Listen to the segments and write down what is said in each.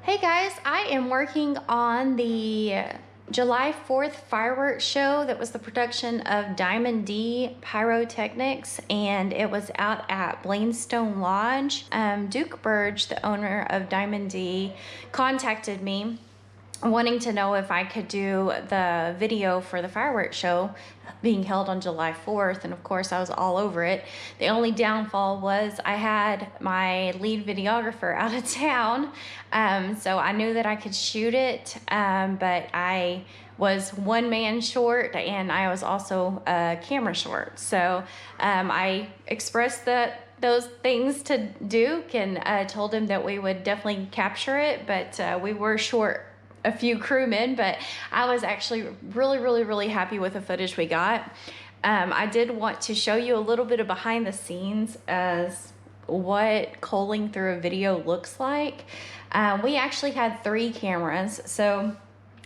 Hey guys, I am working on the July 4th fireworks show that was the production of Diamond D Pyrotechnics, and it was out at Blainstone Lodge. Duke Burge, the owner of Diamond D, contacted me wanting to know if I could do the video for the fireworks show being held on July 4th, and of course I was all over it. The only downfall was I had my lead videographer out of town, so I knew that I could shoot it, but I was one man short and I was also camera short. So I expressed those things to Duke and told him that we would definitely capture it, but we were short a few crewmen, but I was actually really happy with the footage we got. I did want to show you a little bit of behind the scenes as what culling through a video looks like. We actually had 3 cameras. So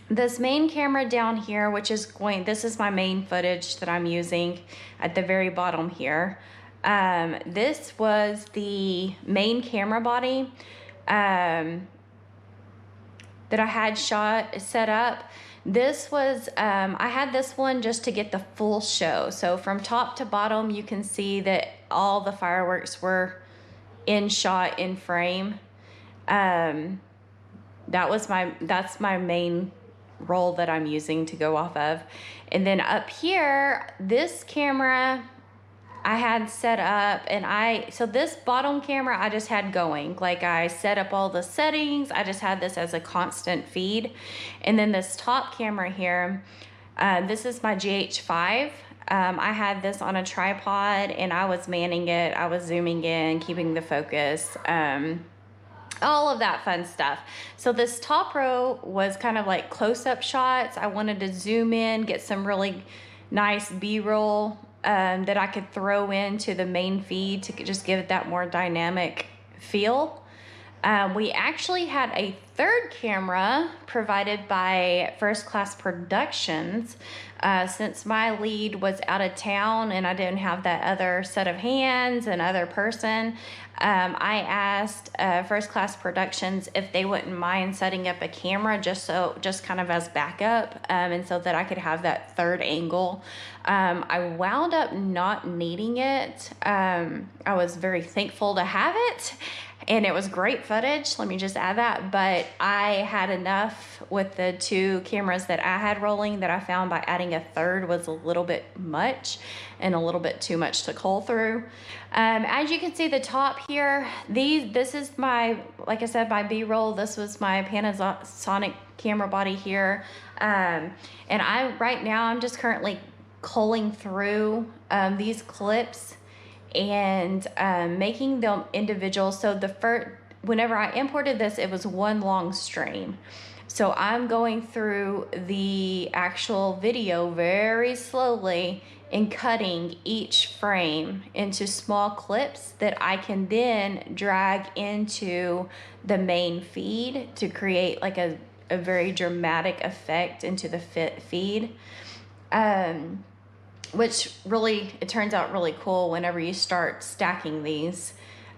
this main camera down here, this is my main footage that I'm using at the very bottom here. This was the main camera body that I had set up. This was, I had this one just to get the full show. So from top to bottom, you can see that all the fireworks were in shot, in frame. That's my main roll that I'm using to go off of. And then up here, this camera I had set up, and so this bottom camera I just had going. Like, I set up all the settings. I just had this as a constant feed. And then this top camera here, this is my GH5. I had this on a tripod and I was manning it. I was zooming in, keeping the focus, all of that fun stuff. So this top row was kind of like close-up shots. I wanted to zoom in, get some really nice B-roll that I could throw into the main feed to just give it that more dynamic feel. We actually had a third camera provided by First Class Productions. Since my lead was out of town and I didn't have that other set of hands and other person, I asked First Class Productions if they wouldn't mind setting up a camera just kind of as backup, and so that I could have that third angle. I wound up not needing it. I was very thankful to have it, and it was great footage, let me just add that, but I had enough with the 2 cameras that I had rolling that I found by adding a third was a little bit much and a little bit too much to cull through. As you can see, the top here, this is my, like I said, my B-roll. This was my Panasonic camera body here. And right now I'm just currently culling through these clips and making them individual. So whenever I imported this, it was one long stream. So I'm going through the actual video very slowly and cutting each frame into small clips that I can then drag into the main feed to create like a very dramatic effect into the feed. Which really, it turns out really cool whenever you start stacking these.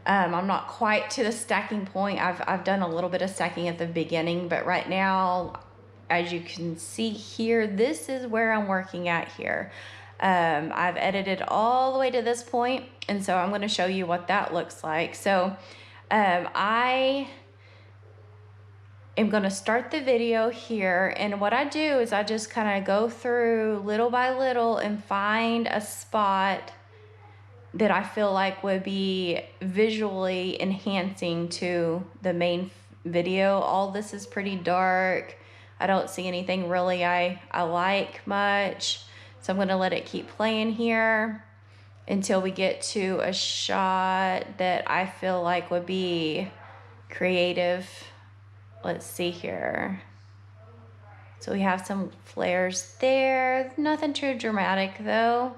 I'm not quite to the stacking point. I've done a little bit of stacking at the beginning, but right now, as you can see here, this is where I'm working at here. I've edited all the way to this point, and so I'm going to show you what that looks like. So I am going to start the video here, and what I do is I just kind of go through little by little and find a spot that I feel like would be visually enhancing to the main video. All this is pretty dark. I don't see anything really I like much, so I'm going to let it keep playing here until we get to a shot that I feel like would be creative. Let's see here. So we have some flares there. Nothing too dramatic though.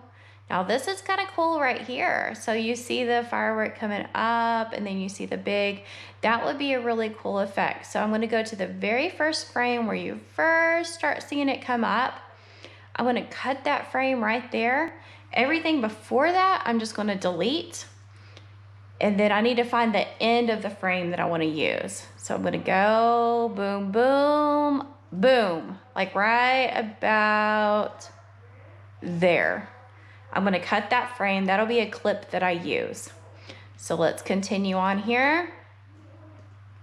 Now this is kind of cool right here. So you see the firework coming up and then you see the big, that would be a really cool effect. So I'm going to go to the very first frame where you first start seeing it come up. I'm going to cut that frame right there. Everything before that, I'm just going to delete. And then I need to find the end of the frame that I want to use. So I'm gonna go boom, boom, boom, like right about there. I'm gonna cut that frame. That'll be a clip that I use. So let's continue on here.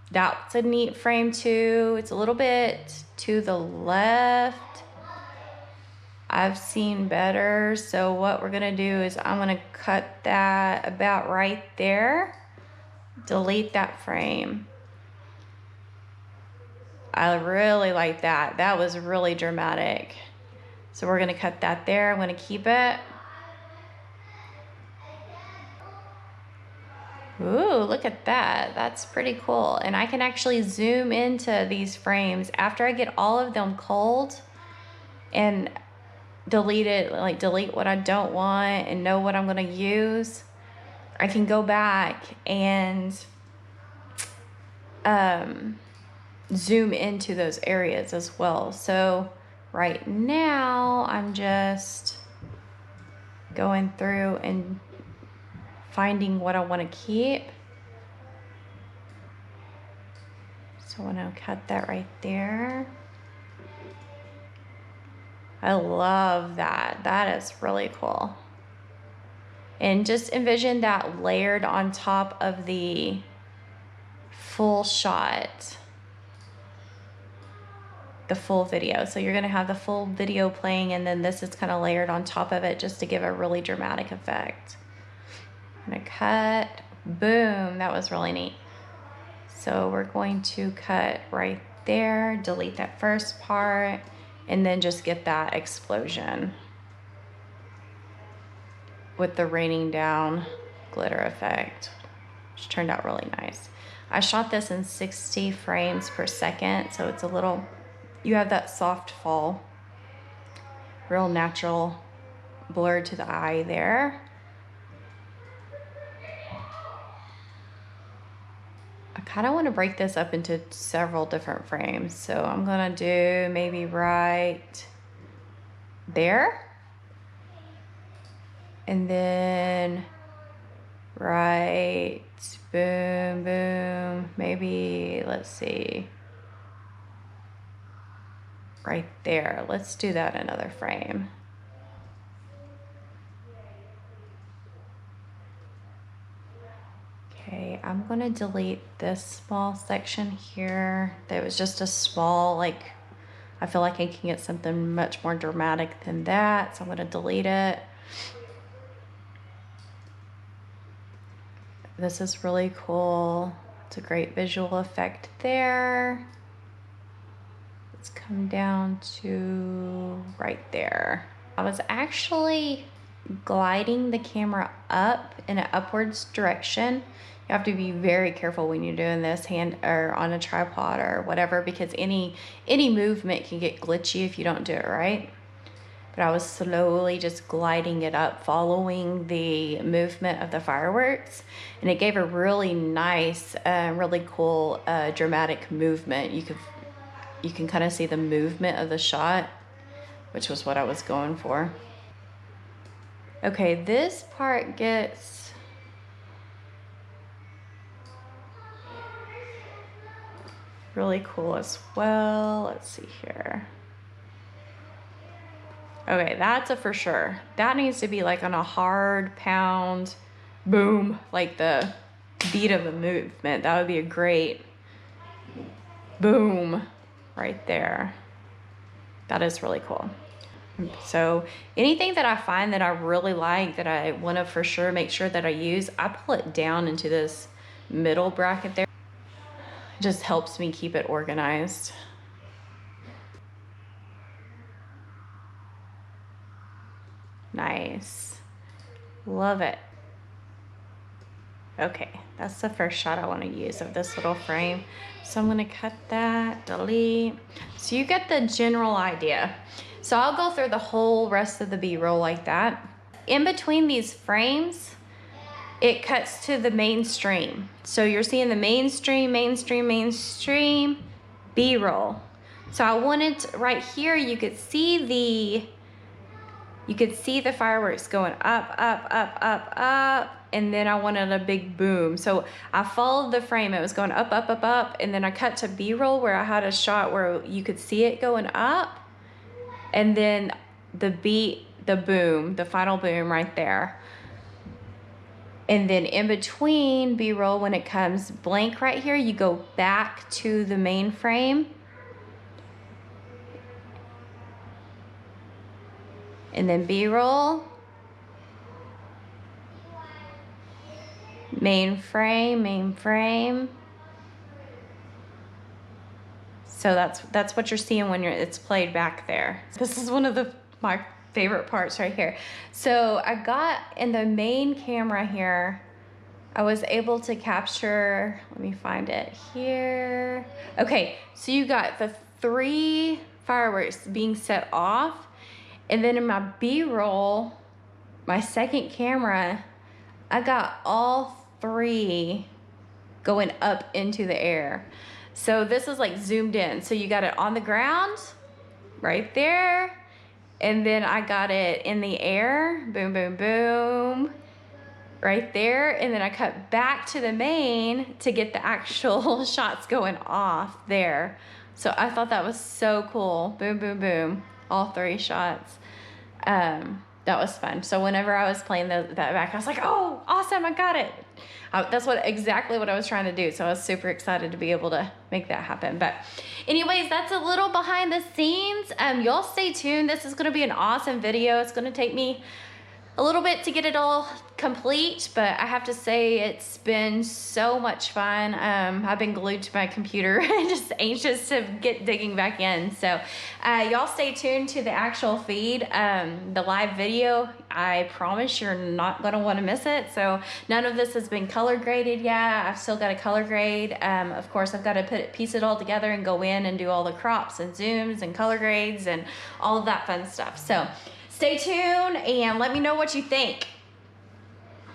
That's a neat frame too. It's a little bit to the left. I've seen better. So what we're gonna do is I'm gonna cut that about right there. Delete that frame. I really like that. That was really dramatic. So we're gonna cut that there. I'm gonna keep it. Ooh, look at that. That's pretty cool. And I can actually zoom into these frames after I get all of them culled and delete it, like delete what I don't want and know what I'm gonna use. I can go back and zoom into those areas as well. So right now I'm just going through and finding what I want to keep. So I'm gonna cut that right there. I love that. That is really cool. And just envision that layered on top of the full shot, the full video. So you're gonna have the full video playing and then this is kind of layered on top of it just to give a really dramatic effect. I'm gonna cut, boom, that was really neat. So we're going to cut right there, delete that first part, and then just get that explosion with the raining down glitter effect, which turned out really nice. I shot this in 60 frames per second, so it's a little, you have that soft fall, real natural blur to the eye there. I kind of want to break this up into several different frames. So I'm going to do maybe right there. And then right, boom, boom, maybe, let's see, right there. Let's do that in another frame. Okay, I'm gonna delete this small section here. That was just a small, like, I feel like I can get something much more dramatic than that. So I'm gonna delete it. This is really cool. It's a great visual effect there. Let's come down to right there. I was actually gliding the camera up in an upwards direction. You have to be very careful when you're doing this hand or on a tripod or whatever, because any movement can get glitchy if you don't do it right. But I was slowly just gliding it up, following the movement of the fireworks, and it gave a really nice, really cool, dramatic movement. You can kind of see the movement of the shot, which was what I was going for. Okay, this part gets really cool as well. Let's see here. Okay, that's a for sure. That needs to be like on a hard pound, boom, like the beat of a movement. That would be a great boom right there. That is really cool. So anything that I find that I really like, that I want to for sure make sure that I use, I pull it down into this middle bracket there. It just helps me keep it organized. Nice. Love it. Okay, that's the first shot I want to use of this little frame. So I'm going to cut that, delete. So you get the general idea. So I'll go through the whole rest of the B-roll like that. In between these frames, it cuts to the mainstream. So you're seeing the mainstream, B-roll. So I wanted to, right here, you could see you could see the fireworks going up, up, up, up, up, and then I wanted a big boom. So I followed the frame. It was going up, up, up, up, and then I cut to B-roll where I had a shot where you could see it going up, and then the boom, the final boom right there. And then in between B-roll, when it comes blank right here, you go back to the main frame. And then B-roll, main frame. So that's what you're seeing when it's played back there. This is one of my favorite parts right here. So I got in the main camera here, I was able to capture, let me find it here. Okay, so you got the 3 fireworks being set off. And then in my B-roll, my second camera, I got all 3 going up into the air. So this is like zoomed in. So you got it on the ground, right there. And then I got it in the air, boom, boom, boom, right there. And then I cut back to the main to get the actual shots going off there. So I thought that was so cool. Boom, boom, boom. All 3 shots. That was fun. So whenever I was playing that back, I was like, oh, awesome, I got it. That's exactly what I was trying to do. So I was super excited to be able to make that happen. But anyways, that's a little behind the scenes. Y'all stay tuned. This is going to be an awesome video. It's going to take me a little bit to get it all complete, but I have to say it's been so much fun. I've been glued to my computer and just anxious to get digging back in. So y'all stay tuned to the actual feed, the live video. I promise you're not gonna wanna miss it. So none of this has been color graded yet. I've still got a color grade. Of course, I've got to piece it all together and go in and do all the crops and zooms and color grades and all of that fun stuff. So stay tuned and let me know what you think.